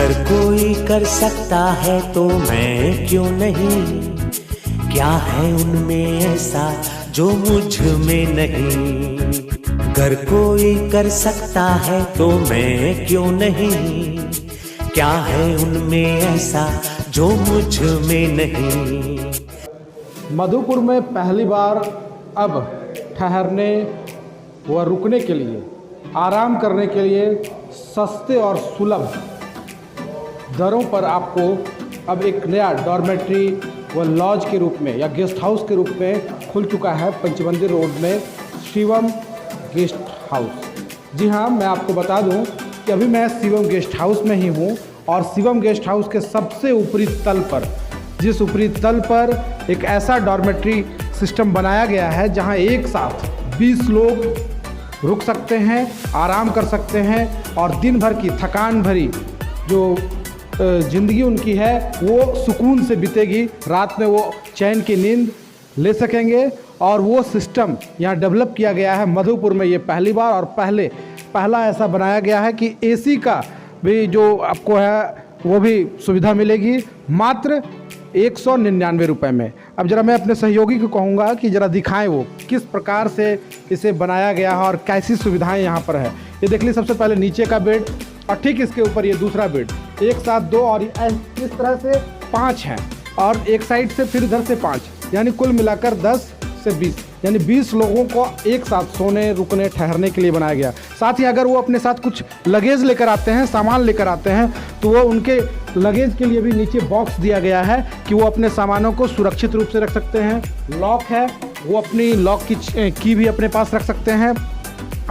अगर कोई कर सकता है तो मैं क्यों नहीं, क्या है उनमें ऐसा जो मुझ में नहीं। अगर कोई कर सकता है तो मैं क्यों नहीं, क्या है उनमें ऐसा जो मुझ में नहीं। मधुपुर में पहली बार अब ठहरने व रुकने के लिए, आराम करने के लिए सस्ते और सुलभ दरों पर आपको अब एक नया डॉर्मेट्री व लॉज के रूप में या गेस्ट हाउस के रूप में खुल चुका है पंचमंदिर रोड में शिवम गेस्ट हाउस। जी हाँ, मैं आपको बता दूं कि अभी मैं शिवम गेस्ट हाउस में ही हूँ और शिवम गेस्ट हाउस के सबसे ऊपरी तल पर, जिस ऊपरी तल पर एक ऐसा डॉर्मेट्री सिस्टम बनाया गया है जहाँ एक साथ 20 लोग रुक सकते हैं, आराम कर सकते हैं और दिन भर की थकान भरी जो ज़िंदगी उनकी है वो सुकून से बीतेगी। रात में वो चैन की नींद ले सकेंगे और वो सिस्टम यहाँ डेवलप किया गया है मधुपुर में ये पहली बार, और पहला ऐसा बनाया गया है कि एसी का भी जो आपको है वो भी सुविधा मिलेगी मात्र 199 रुपये में। अब ज़रा मैं अपने सहयोगी को कहूँगा कि ज़रा दिखाएं वो किस प्रकार से इसे बनाया गया है और कैसी सुविधाएं यहाँ पर है। ये देख लीजिए, सबसे पहले नीचे का बेड और ठीक इसके ऊपर ये दूसरा बेड, एक साथ 2 और इस तरह से 5 हैं और एक साइड से फिर इधर से 5, यानी कुल मिलाकर 10 से 20, यानी 20 लोगों को एक साथ सोने, रुकने, ठहरने के लिए बनाया गया। साथ ही अगर वो अपने साथ कुछ लगेज लेकर आते हैं, सामान लेकर आते हैं, तो वो उनके लगेज के लिए भी नीचे बॉक्स दिया गया है कि वो अपने सामानों को सुरक्षित रूप से रख सकते हैं। लॉक है, वो अपनी लॉक की भी अपने पास रख सकते हैं।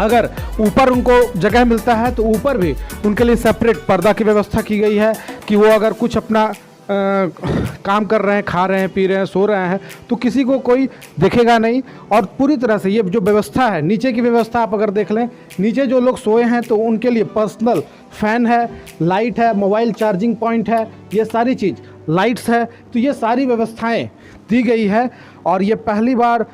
अगर ऊपर उनको जगह मिलता है तो ऊपर भी उनके लिए सेपरेट पर्दा की व्यवस्था की गई है कि वो अगर कुछ अपना काम कर रहे हैं, खा रहे हैं, पी रहे हैं, सो रहे हैं तो किसी को कोई देखेगा नहीं। और पूरी तरह से ये जो व्यवस्था है, नीचे की व्यवस्था आप अगर देख लें, नीचे जो लोग सोए हैं तो उनके लिए पर्सनल फ़ैन है, लाइट है, मोबाइल चार्जिंग पॉइंट है, ये सारी चीज़, लाइट्स है, तो ये सारी व्यवस्थाएं दी गई है। और ये पहली बार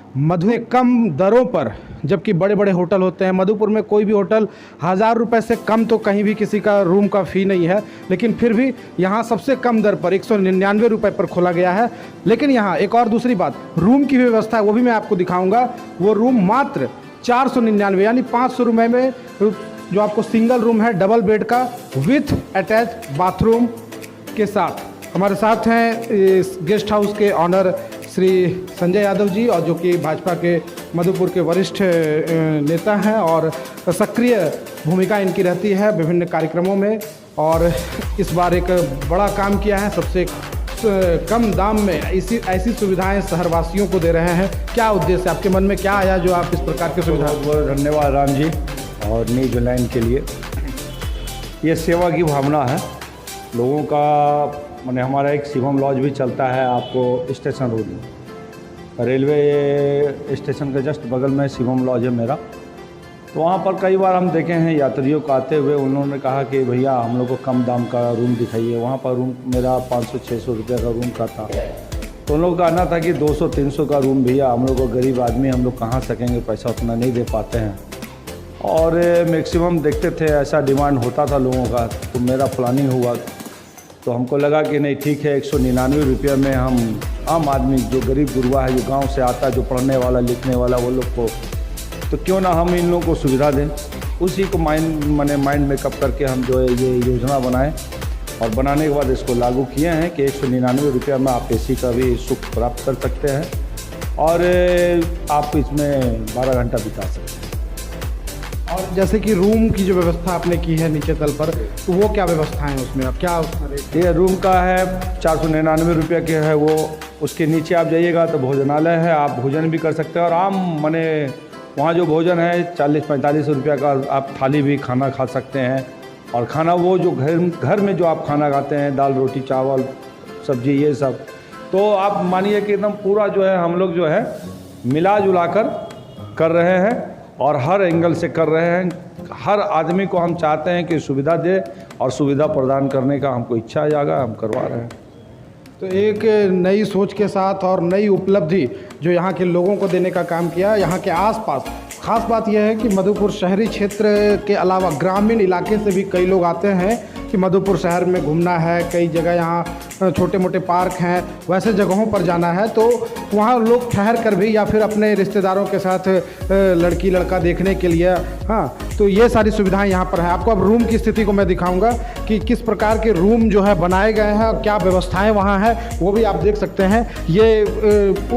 कम दरों पर, जबकि बड़े बड़े होटल होते हैं, मधुपुर में कोई भी होटल 1000 रुपये से कम तो कहीं भी किसी का रूम का फ़ी नहीं है, लेकिन फिर भी यहाँ सबसे कम दर पर 199 रुपये पर खोला गया है। लेकिन यहाँ एक और दूसरी बात, रूम की व्यवस्था है, वो भी मैं आपको दिखाऊंगा। वो रूम मात्र 499 यानी 500 रुपये में जो आपको सिंगल रूम है डबल बेड का विथ अटैच बाथरूम के साथ। हमारे साथ हैं इस गेस्ट हाउस के ऑनर श्री संजय यादव जी, और जो कि भाजपा के मधुपुर के वरिष्ठ नेता हैं और सक्रिय भूमिका इनकी रहती है विभिन्न कार्यक्रमों में, और इस बार एक बड़ा काम किया है, सबसे कम दाम में ऐसी सुविधाएं शहरवासियों को दे रहे हैं। क्या उद्देश्य, आपके मन में क्या आया जो आप इस प्रकार की सुविधा? बहुत धन्यवाद राम जी और न्यूज लाइन के लिए। ये सेवा की भावना है लोगों का। मैंने हमारा एक शिवम लॉज भी चलता है आपको स्टेशन रोड में, रेलवे स्टेशन के जस्ट बगल में शिवम लॉज है मेरा। तो वहाँ पर कई बार हम देखे हैं यात्रियों को आते हुए, उन्होंने कहा कि भैया हम लोग को कम दाम का रूम दिखाइए। वहाँ पर रूम मेरा 500-600 रुपये का रूम का था, तो उन लोगों का कहना था कि 200-300 का रूम भैया हम लोग को गरीब आदमी, हम लोग कहाँ सकेंगे, पैसा उतना नहीं दे पाते हैं। और मैक्सिमम देखते थे ऐसा डिमांड होता था लोगों का, तो मेरा प्लानिंग हुआ, तो हमको लगा कि नहीं ठीक है, 199 रुपये में हम आम आदमी जो गरीब गुरबा है, जो गांव से आता है, जो पढ़ने वाला लिखने वाला, वो लोग को तो क्यों ना हम इन लोगों को सुविधा दें। उसी को माइंड मेकअप करके हम जो है ये योजना बनाए, और बनाने के बाद इसको लागू किए हैं कि 199 रुपये में आप एसी का भी सुख प्राप्त कर सकते हैं और आप इसमें 12 घंटा बिता सकते हैं। और जैसे कि रूम की जो व्यवस्था आपने की है नीचे तल पर, तो वो क्या व्यवस्थाएं हैं उसमें, अब क्या उसका रेट? ये रूम का है 499 रुपये के है वो। उसके नीचे आप जाइएगा तो भोजनालय है, आप भोजन भी कर सकते हैं। और आम माने वहाँ जो भोजन है 40-45 रुपये का आप थाली भी खाना खा सकते हैं। और खाना वो जो घर में जो आप खाना खाते हैं, दाल रोटी चावल सब्जी ये सब, तो आप मानिए कि एकदम पूरा जो है हम लोग जो है मिला जुला कर रहे हैं और हर एंगल से कर रहे हैं। हर आदमी को हम चाहते हैं कि सुविधा दे, और सुविधा प्रदान करने का हमको इच्छा जागा, हम करवा रहे हैं। तो एक नई सोच के साथ और नई उपलब्धि जो यहाँ के लोगों को देने का काम किया। यहाँ के आसपास खास बात यह है कि मधुपुर शहरी क्षेत्र के अलावा ग्रामीण इलाके से भी कई लोग आते हैं कि मधुपुर शहर में घूमना है, कई जगह यहाँ छोटे मोटे पार्क हैं, वैसे जगहों पर जाना है तो वहाँ लोग ठहर कर भी या फिर अपने रिश्तेदारों के साथ लड़की लड़का देखने के लिए, हाँ, तो ये सारी सुविधाएं यहाँ पर है। आपको अब रूम की स्थिति को मैं दिखाऊंगा कि किस प्रकार के रूम जो है बनाए गए हैं और क्या व्यवस्थाएं वहाँ हैं, वो भी आप देख सकते हैं। ये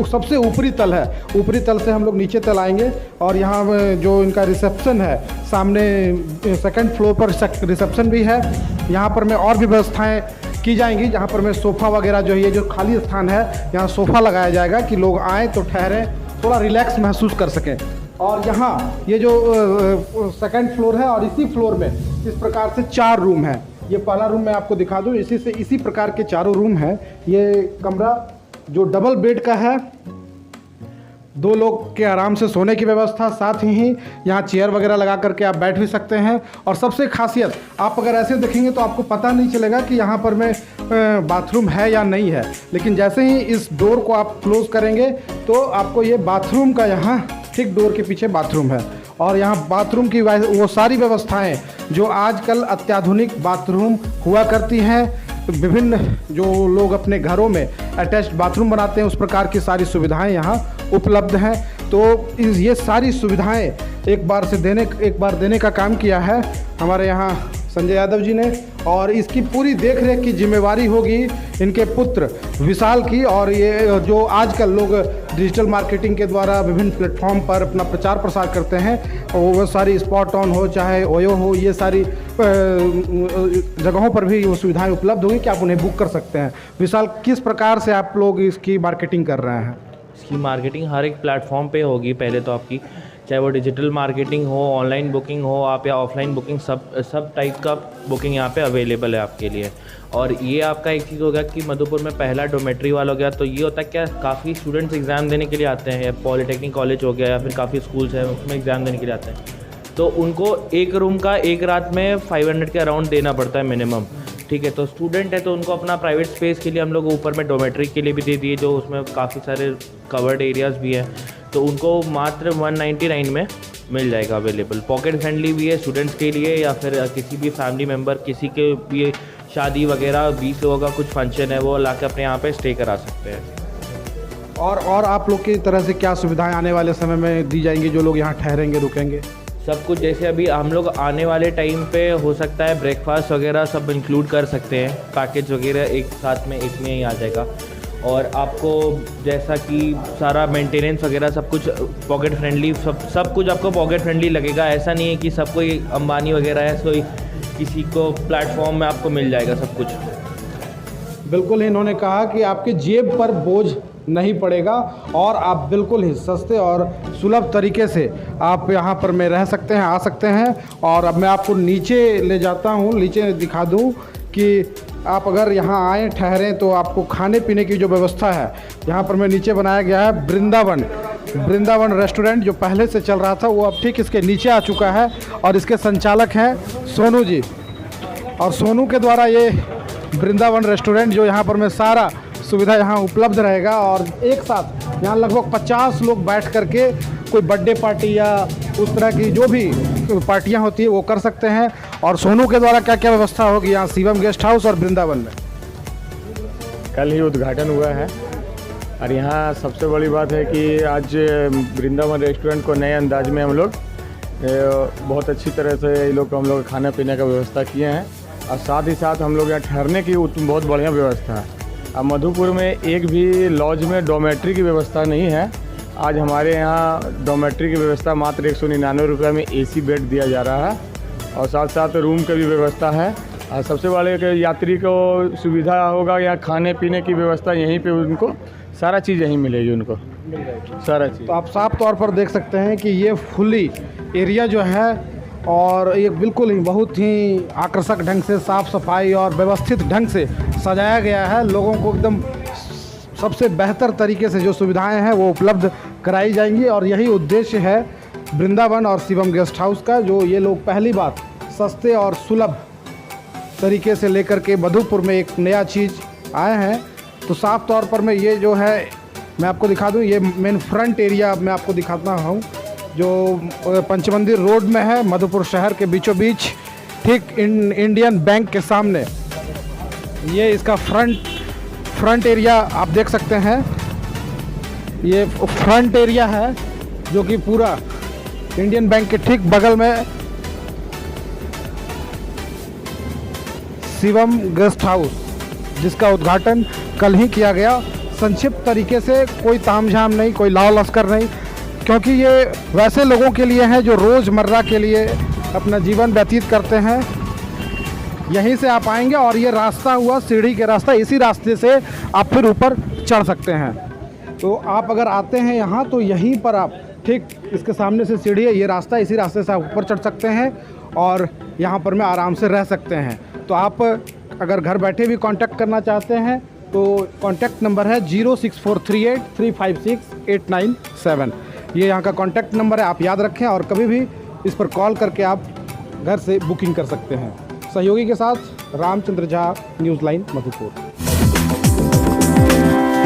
सबसे ऊपरी तल है, ऊपरी तल से हम लोग नीचे तल आएंगे और यहाँ जो इनका रिसेप्शन है, सामने सेकंड फ्लोर पर रिसेप्शन भी है। यहाँ पर में और भी व्यवस्थाएं की जाएंगी, जहाँ पर में सोफ़ा वगैरह जो है, ये जो खाली स्थान है यहाँ सोफ़ा लगाया जाएगा कि लोग आएँ तो ठहरें, थोड़ा रिलैक्स महसूस कर सकें। और यहाँ ये जो सेकंड फ्लोर है और इसी फ्लोर में इस प्रकार से 4 रूम हैं। ये पहला रूम मैं आपको दिखा दूँ, इसी प्रकार के 4 रूम हैं। ये कमरा जो डबल बेड का है, 2 लोग के आराम से सोने की व्यवस्था, साथ ही यहाँ चेयर वगैरह लगा करके आप बैठ भी सकते हैं। और सबसे खासियत, आप अगर ऐसे देखेंगे तो आपको पता नहीं चलेगा कि यहाँ पर में बाथरूम है या नहीं है, लेकिन जैसे ही इस डोर को आप क्लोज़ करेंगे तो आपको ये बाथरूम का, यहाँ ठीक डोर के पीछे बाथरूम है। और यहाँ बाथरूम की वो सारी व्यवस्थाएं जो आजकल अत्याधुनिक बाथरूम हुआ करती हैं, विभिन्न जो लोग अपने घरों में अटैच्ड बाथरूम बनाते हैं, उस प्रकार की सारी सुविधाएं यहाँ उपलब्ध हैं। तो ये सारी सुविधाएं एक बार देने का काम किया है हमारे यहाँ संजय यादव जी ने, और इसकी पूरी देखरेख की जिम्मेवारी होगी इनके पुत्र विशाल की। और ये जो आजकल लोग डिजिटल मार्केटिंग के द्वारा विभिन्न प्लेटफॉर्म पर अपना प्रचार प्रसार करते हैं, वो सारी स्पॉट ऑन हो चाहे ओयो हो, ये सारी जगहों पर भी वो सुविधाएं उपलब्ध होगी कि आप उन्हें बुक कर सकते हैं। विशाल, किस प्रकार से आप लोग इसकी मार्केटिंग कर रहे हैं? इसकी मार्केटिंग हर एक प्लेटफॉर्म पे होगी। पहले तो आपकी चाहे वो डिजिटल मार्केटिंग हो, ऑनलाइन बुकिंग हो आप, या ऑफलाइन बुकिंग, सब टाइप का बुकिंग यहाँ पे अवेलेबल है आपके लिए। और ये आपका एक चीज़ होगा कि मधुपुर में पहला डोमेट्री वाला हो गया, तो ये होता है क्या, काफ़ी स्टूडेंट्स एग्ज़ाम देने के लिए आते हैं, या पॉलीटेक्निक कॉलेज हो गया या फिर काफ़ी स्कूल्स हैं उसमें एग्ज़ाम देने के लिए आते हैं, तो उनको एक रूम का एक रात में 500 के अराउंड देना पड़ता है मिनिमम। ठीक है, तो स्टूडेंट है तो उनको अपना प्राइवेट स्पेस के लिए हम लोग ऊपर में डोमेट्री के लिए भी दे दिए, जो उसमें काफ़ी सारे कवर्ड एरियाज़ भी हैं, तो उनको मात्र 199 में मिल जाएगा अवेलेबल। पॉकेट फ्रेंडली भी है स्टूडेंट्स के लिए, या फिर किसी भी फैमिली मेम्बर, किसी के भी शादी वगैरह 20 लोगों का कुछ फंक्शन है, वो ला के अपने यहाँ पे स्टे करा सकते हैं। और आप लोग की तरह से क्या सुविधाएं आने वाले समय में दी जाएंगी जो लोग यहाँ ठहरेंगे, रुकेंगे? सब कुछ, जैसे अभी हम लोग आने वाले टाइम पे हो सकता है ब्रेकफास्ट वगैरह सब इंक्लूड कर सकते हैं, पैकेज वगैरह एक साथ में एक में ही आ जाएगा। और आपको जैसा कि सारा मेंटेनेंस वगैरह सब कुछ पॉकेट फ्रेंडली, सब कुछ आपको पॉकेट फ्रेंडली लगेगा। ऐसा नहीं है कि सब कोई अंबानी वगैरह है, कोई किसी को प्लेटफॉर्म में आपको मिल जाएगा सब कुछ। बिल्कुल ही इन्होंने कहा कि आपके जेब पर बोझ नहीं पड़ेगा और आप बिल्कुल ही सस्ते और सुलभ तरीके से आप यहाँ पर में रह सकते हैं, आ सकते हैं। और अब मैं आपको नीचे ले जाता हूँ, नीचे दिखा दूँ कि आप अगर यहाँ आएँ ठहरें तो आपको खाने पीने की जो व्यवस्था है यहाँ पर में नीचे बनाया गया है वृंदावन रेस्टोरेंट, जो पहले से चल रहा था वो अब ठीक इसके नीचे आ चुका है। और इसके संचालक हैं सोनू जी, और सोनू के द्वारा ये वृंदावन रेस्टोरेंट जो यहाँ पर में सारा सुविधा यहाँ उपलब्ध रहेगा। और एक साथ यहाँ लगभग 50 लोग बैठ करके कोई बर्थडे पार्टी या उस तरह की जो भी पार्टियाँ होती है वो कर सकते हैं। और सोनू के द्वारा क्या क्या व्यवस्था होगी यहाँ शिवम गेस्ट हाउस और वृंदावन में? कल ही उद्घाटन हुआ है और यहाँ सबसे बड़ी बात है कि आज वृंदावन रेस्टोरेंट को नए अंदाज में हम लोग बहुत अच्छी तरह से ये लोग हम लोग खाना पीने का व्यवस्था किए हैं। और साथ ही साथ हम लोग यहाँ ठहरने की बहुत बढ़िया व्यवस्था है। अब मधुपुर में एक भी लॉज में डोमेट्री की व्यवस्था नहीं है। आज हमारे यहाँ डोमेट्री की व्यवस्था मात्र 199 रुपये में AC बेड दिया जा रहा है, और साथ साथ रूम की भी व्यवस्था है। और सबसे बड़े यात्री को सुविधा होगा, यहाँ खाने पीने की व्यवस्था यहीं पे उनको सारा चीज़ यहीं मिलेगी, उनको सारा चीज़। तो आप साफ तौर पर देख सकते हैं कि ये फुली एरिया जो है और ये बिल्कुल ही बहुत ही आकर्षक ढंग से साफ़ सफाई और व्यवस्थित ढंग से सजाया गया है। लोगों को एकदम सबसे बेहतर तरीके से जो सुविधाएं हैं वो उपलब्ध कराई जाएंगी। और यही उद्देश्य है वृंदावन और शिवम गेस्ट हाउस का, जो ये लोग पहली बार सस्ते और सुलभ तरीके से लेकर के मधुपुर में एक नया चीज़ आए हैं। तो साफ़ तौर पर मैं ये जो है मैं आपको दिखा दूं, ये मेन फ्रंट एरिया मैं आपको दिखाता हूं जो पंचमंदिर रोड में है, मधुपुर शहर के बीचों बीच ठीक इंडियन बैंक के सामने। ये इसका फ्रंट एरिया आप देख सकते हैं। ये फ्रंट एरिया है जो कि पूरा इंडियन बैंक के ठीक बगल में शिवम गेस्ट हाउस, जिसका उद्घाटन कल ही किया गया। संक्षिप्त तरीके से, कोई तामझाम नहीं, कोई लाव लश्कर नहीं, क्योंकि ये वैसे लोगों के लिए है जो रोज़मर्रा के लिए अपना जीवन व्यतीत करते हैं। यहीं से आप आएंगे और ये रास्ता हुआ सीढ़ी के रास्ता, इसी रास्ते से आप फिर ऊपर चढ़ सकते हैं। तो आप अगर आते हैं यहाँ तो यहीं पर आप ठीक इसके सामने से सीढ़ी है, ये रास्ता, इसी रास्ते से आप ऊपर चढ़ सकते हैं और यहाँ पर में आराम से रह सकते हैं। तो आप अगर घर बैठे भी कांटेक्ट करना चाहते हैं तो कांटेक्ट नंबर है 06438356897। ये यहाँ का कांटेक्ट नंबर है, आप याद रखें और कभी भी इस पर कॉल करके आप घर से बुकिंग कर सकते हैं। सहयोगी के साथ Ramchandra Jha, news line Madhupur.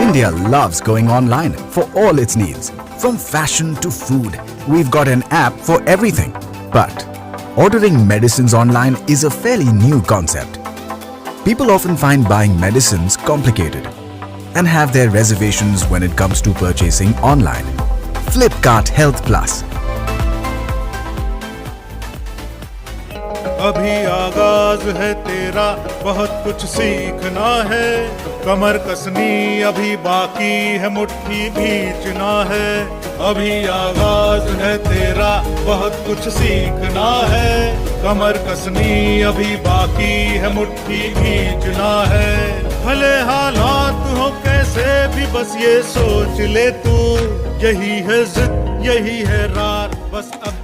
India loves going online for all its needs. From fashion to food, we've got an app for everything. But ordering medicines online is a fairly new concept. People often find buying medicines complicated and have their reservations when it comes to purchasing online. Flipkart Health Plus. अभी आगाज है तेरा, बहुत कुछ सीखना है। कमर कसनी अभी बाकी है, मुट्ठी भींचना है। अभी आगाज है तेरा, बहुत कुछ सीखना है। कमर कसनी अभी बाकी है, मुट्ठी भींचना है। भले हालात हो कैसे भी, बस ये सोच ले तू, यही है जिद, यही है रात, बस अब